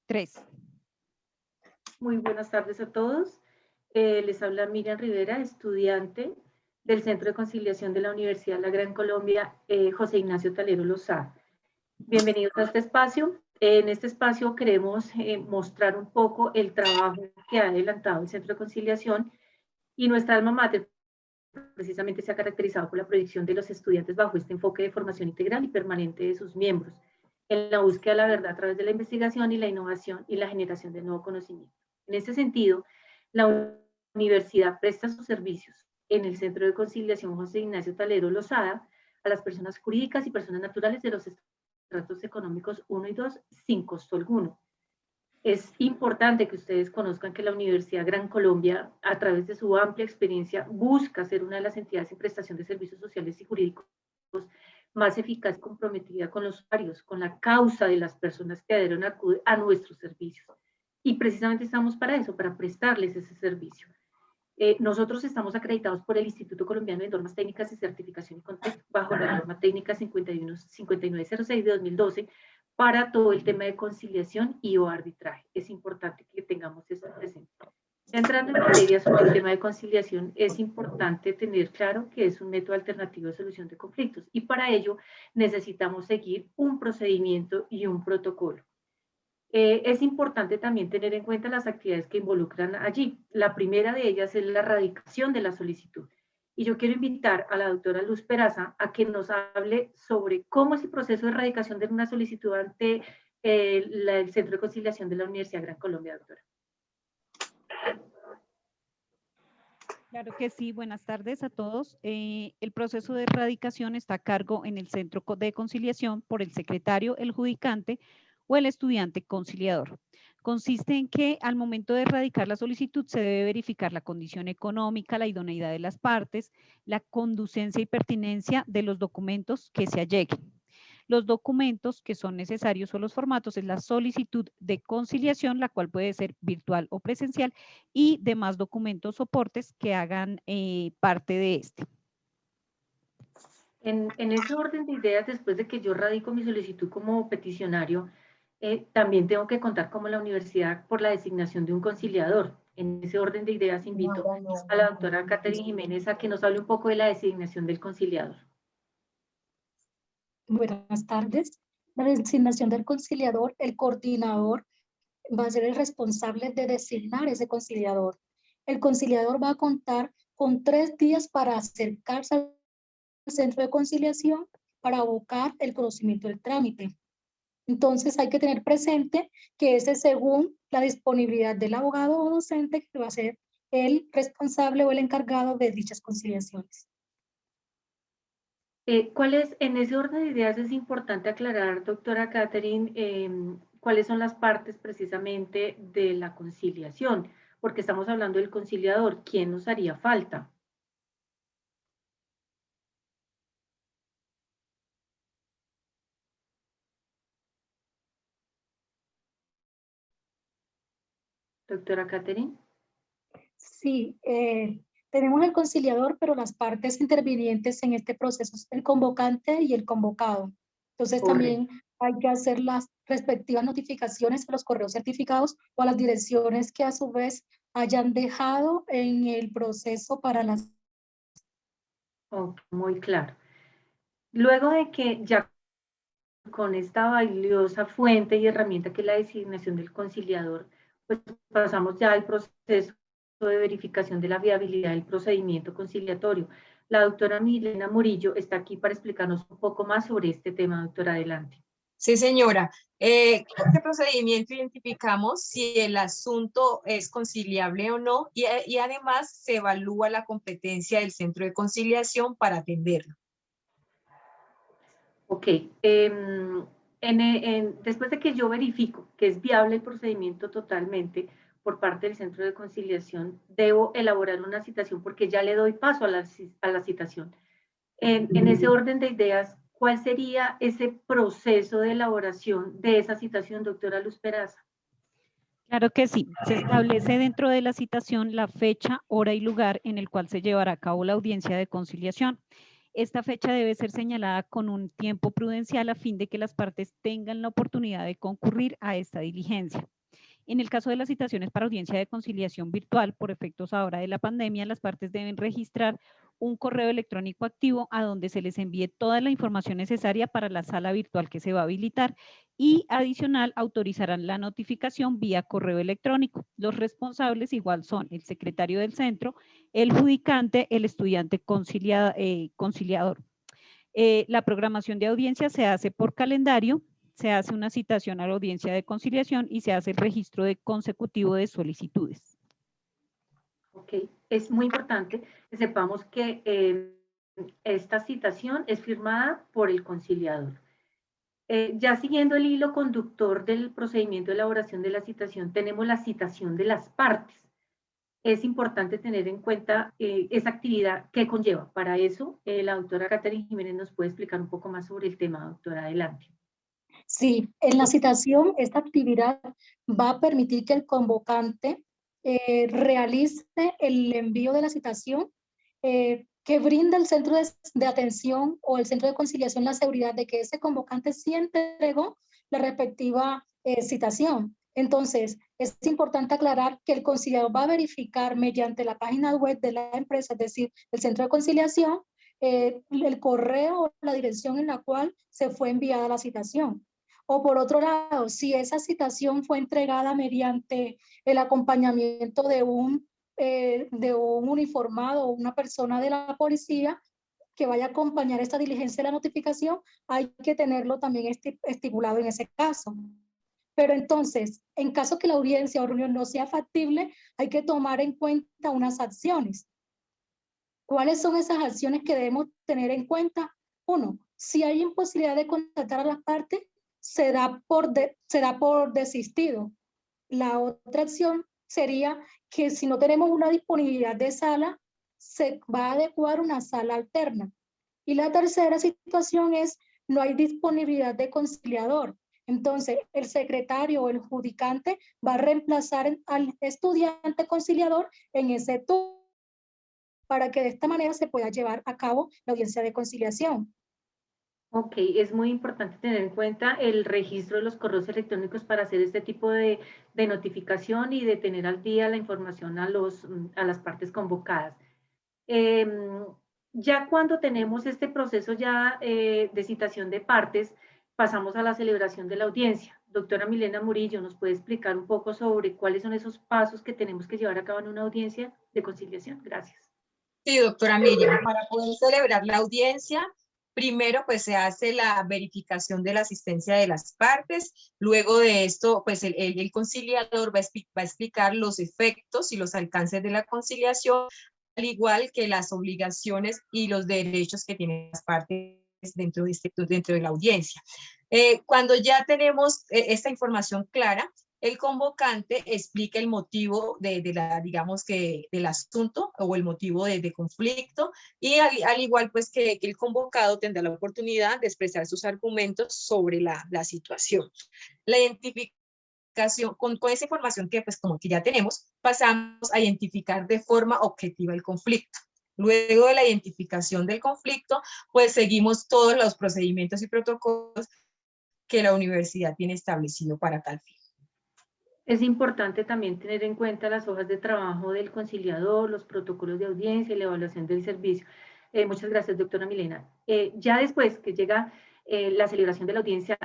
3. Muy buenas tardes a todos. Les habla Miriam Rivera, estudiante del Centro de Conciliación de la Universidad La Gran Colombia, José Ignacio Talero Lozada. Bienvenidos a este espacio. En este espacio queremos mostrar un poco el trabajo que ha adelantado el Centro de Conciliación y nuestra alma mater precisamente se ha caracterizado por la proyección de los estudiantes bajo este enfoque de formación integral y permanente de sus miembros, en la búsqueda de la verdad a través de la investigación y la innovación y la generación de nuevo conocimiento. En este sentido, la universidad presta sus servicios en el Centro de Conciliación José Ignacio Talero Lozada a las personas jurídicas y personas naturales de los estratos económicos 1 y 2 sin costo alguno. Es importante que ustedes conozcan que la Universidad Gran Colombia, a través de su amplia experiencia, busca ser una de las entidades en prestación de servicios sociales y jurídicos más eficaz y comprometida con los usuarios, con la causa de las personas que adhieren a nuestros servicios. Y precisamente estamos para eso, para prestarles ese servicio. Nosotros estamos acreditados por el Instituto Colombiano de Normas Técnicas y Certificación y Control bajo la norma técnica 5906 de 2012 para todo el tema de conciliación y o arbitraje. Es importante que tengamos esto presente. Entrando en materia sobre el tema de conciliación, es importante tener claro que es un método alternativo de solución de conflictos y para ello necesitamos seguir un procedimiento y un protocolo. Es importante también tener en cuenta las actividades que involucran allí. La primera de ellas es la radicación de la solicitud. Y yo quiero invitar a la doctora Luz Peraza a que nos hable sobre cómo es el proceso de radicación de una solicitud ante el Centro de Conciliación de la Universidad Gran Colombia, doctora. Claro que sí, buenas tardes a todos. El proceso de radicación está a cargo en el Centro de Conciliación por el secretario, el judicante o el estudiante conciliador. Consiste en que al momento de radicar la solicitud se debe verificar la condición económica, la idoneidad de las partes, la conducencia y pertinencia de los documentos que se alleguen. Los documentos que son necesarios o los formatos es la solicitud de conciliación, la cual puede ser virtual o presencial, y demás documentos soportes que hagan parte de este. En ese orden de ideas, después de que yo radico mi solicitud como peticionario, también tengo que contar como la universidad por la designación de un conciliador. En ese orden de ideas invito a la doctora Catherine Jiménez a que nos hable un poco de la designación del conciliador. Buenas tardes. La designación del conciliador, el coordinador va a ser el responsable de designar ese conciliador. El conciliador va a contar con 3 días para acercarse al centro de conciliación para abocar el conocimiento del trámite. Entonces hay que tener presente que ese según la disponibilidad del abogado o docente que va a ser el responsable o el encargado de dichas conciliaciones. En ese orden de ideas es importante aclarar, doctora Catherine, cuáles son las partes precisamente de la conciliación, porque estamos hablando del conciliador. ¿Quién nos haría falta? Doctora Catherine. Sí, tenemos el conciliador, pero las partes intervinientes en este proceso es el convocante y el convocado. Entonces también hay que hacer las respectivas notificaciones a los correos certificados o a las direcciones que a su vez hayan dejado en el proceso para las... Ok, muy claro. Luego de que ya con esta valiosa fuente y herramienta que es la designación del conciliador, pues pasamos ya al proceso de verificación de la viabilidad del procedimiento conciliatorio. La doctora Milena Murillo está aquí para explicarnos un poco más sobre este tema, doctora, adelante. Sí, señora. Con este procedimiento identificamos si el asunto es conciliable o no y además se evalúa la competencia del centro de conciliación para atenderlo. Ok. Después de que yo verifico que es viable el procedimiento totalmente por parte del centro de conciliación, debo elaborar una citación porque ya le doy paso a la citación. En ese orden de ideas, ¿cuál sería ese proceso de elaboración de esa citación, doctora Luz Peraza? Claro que sí. Se establece dentro de la citación la fecha, hora y lugar en el cual se llevará a cabo la audiencia de conciliación. Esta fecha debe ser señalada con un tiempo prudencial a fin de que las partes tengan la oportunidad de concurrir a esta diligencia. En el caso de las citaciones para audiencia de conciliación virtual, por efectos ahora de la pandemia, las partes deben registrar un correo electrónico activo a donde se les envíe toda la información necesaria para la sala virtual que se va a habilitar y adicional autorizarán la notificación vía correo electrónico. Los responsables igual son el secretario del centro, el judicante, el estudiante conciliador. La programación de audiencia se hace por calendario, se hace una citación a la audiencia de conciliación y se hace el registro de consecutivo de solicitudes. Ok, es muy importante que sepamos que esta citación es firmada por el conciliador. Ya siguiendo el hilo conductor del procedimiento de elaboración de la citación, tenemos la citación de las partes. Es importante tener en cuenta esa actividad que conlleva. Para eso, la doctora Catherine Jiménez nos puede explicar un poco más sobre el tema, doctora, adelante. Sí, en la citación, esta actividad va a permitir que el convocante realice el envío de la citación, que brinda el centro de atención o el centro de conciliación la seguridad de que ese convocante sí entregó la respectiva citación. Entonces, es importante aclarar que el conciliador va a verificar mediante la página web de la empresa, es decir, el centro de conciliación, el correo o la dirección en la cual se fue enviada la citación. O por otro lado, si esa citación fue entregada mediante el acompañamiento de un uniformado o una persona de la policía que vaya a acompañar esta diligencia de la notificación, hay que tenerlo también estipulado en ese caso. Pero entonces, en caso que la audiencia o reunión no sea factible, hay que tomar en cuenta unas acciones. ¿Cuáles son esas acciones que debemos tener en cuenta? Uno, si hay imposibilidad de contactar a las partes, se da por desistido. La otra acción sería que si no tenemos una disponibilidad de sala, se va a adecuar una sala alterna. Y la tercera situación es no hay disponibilidad de conciliador. Entonces, el secretario o el judicante va a reemplazar al estudiante conciliador en ese turno para que de esta manera se pueda llevar a cabo la audiencia de conciliación. Ok, es muy importante tener en cuenta el registro de los correos electrónicos para hacer este tipo de notificación y de tener al día la información a las partes convocadas. Ya cuando tenemos este proceso ya de citación de partes, pasamos a la celebración de la audiencia. Doctora Milena Murillo, ¿nos puede explicar un poco sobre cuáles son esos pasos que tenemos que llevar a cabo en una audiencia de conciliación? Gracias. Sí, doctora Miriam, para poder celebrar la audiencia, primero pues se hace la verificación de la asistencia de las partes, luego de esto pues el conciliador va a explicar los efectos y los alcances de la conciliación, al igual que las obligaciones y los derechos que tienen las partes dentro de la audiencia. Cuando ya tenemos esta información clara, el convocante explica el motivo digamos que del asunto o el motivo de conflicto y al igual pues que el convocado tendrá la oportunidad de expresar sus argumentos sobre la situación. La identificación, con esa información que pues como que ya tenemos, pasamos a identificar de forma objetiva el conflicto. Luego de la identificación del conflicto, pues seguimos todos los procedimientos y protocolos que la universidad tiene establecido para tal fin. Es importante también tener en cuenta las hojas de trabajo del conciliador, los protocolos de audiencia y la evaluación del servicio. Muchas gracias, doctora Milena. Ya después que llega la celebración de la audiencia,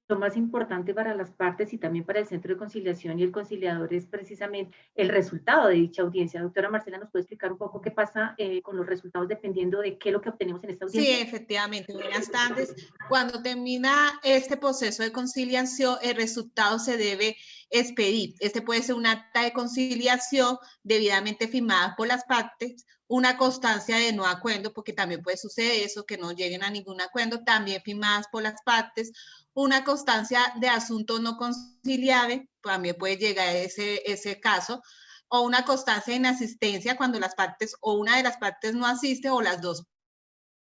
lo más importante para las partes y también para el centro de conciliación y el conciliador es precisamente el resultado de dicha audiencia. Doctora Marcela, ¿nos puede explicar un poco qué pasa con los resultados dependiendo de qué es lo que obtenemos en esta audiencia? Sí, efectivamente. Buenas tardes. Cuando termina este proceso de conciliación, el resultado se debe expedir. Este puede ser un acta de conciliación debidamente firmada por las partes, una constancia de no acuerdo, porque también puede suceder eso, que no lleguen a ningún acuerdo, también firmadas por las partes, una constancia de asunto no conciliable, también puede llegar a ese caso, o una constancia de inasistencia cuando las partes o una de las partes no asiste o las dos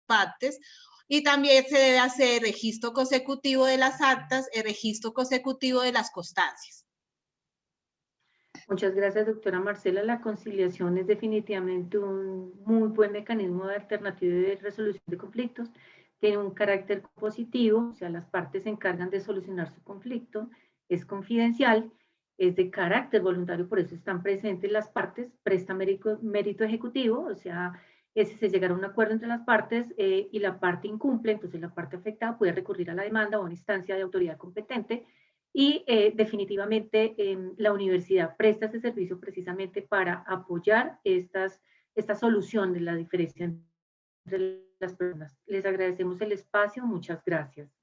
partes. Y también se debe hacer el registro consecutivo de las actas, el registro consecutivo de las constancias. Muchas gracias, doctora Marcela. La conciliación es definitivamente un muy buen mecanismo de alternativa de resolución de conflictos. Tiene un carácter positivo, o sea, las partes se encargan de solucionar su conflicto es confidencial, es de carácter voluntario, por eso están presentes las partes, presta mérito ejecutivo, o sea, si se llegara a un acuerdo entre las partes y la parte incumple, entonces la parte afectada puede recurrir a la demanda o a una instancia de autoridad competente y definitivamente la universidad presta ese servicio precisamente para apoyar esta solución de la diferencia entre las personas. Les agradecemos el espacio, muchas gracias.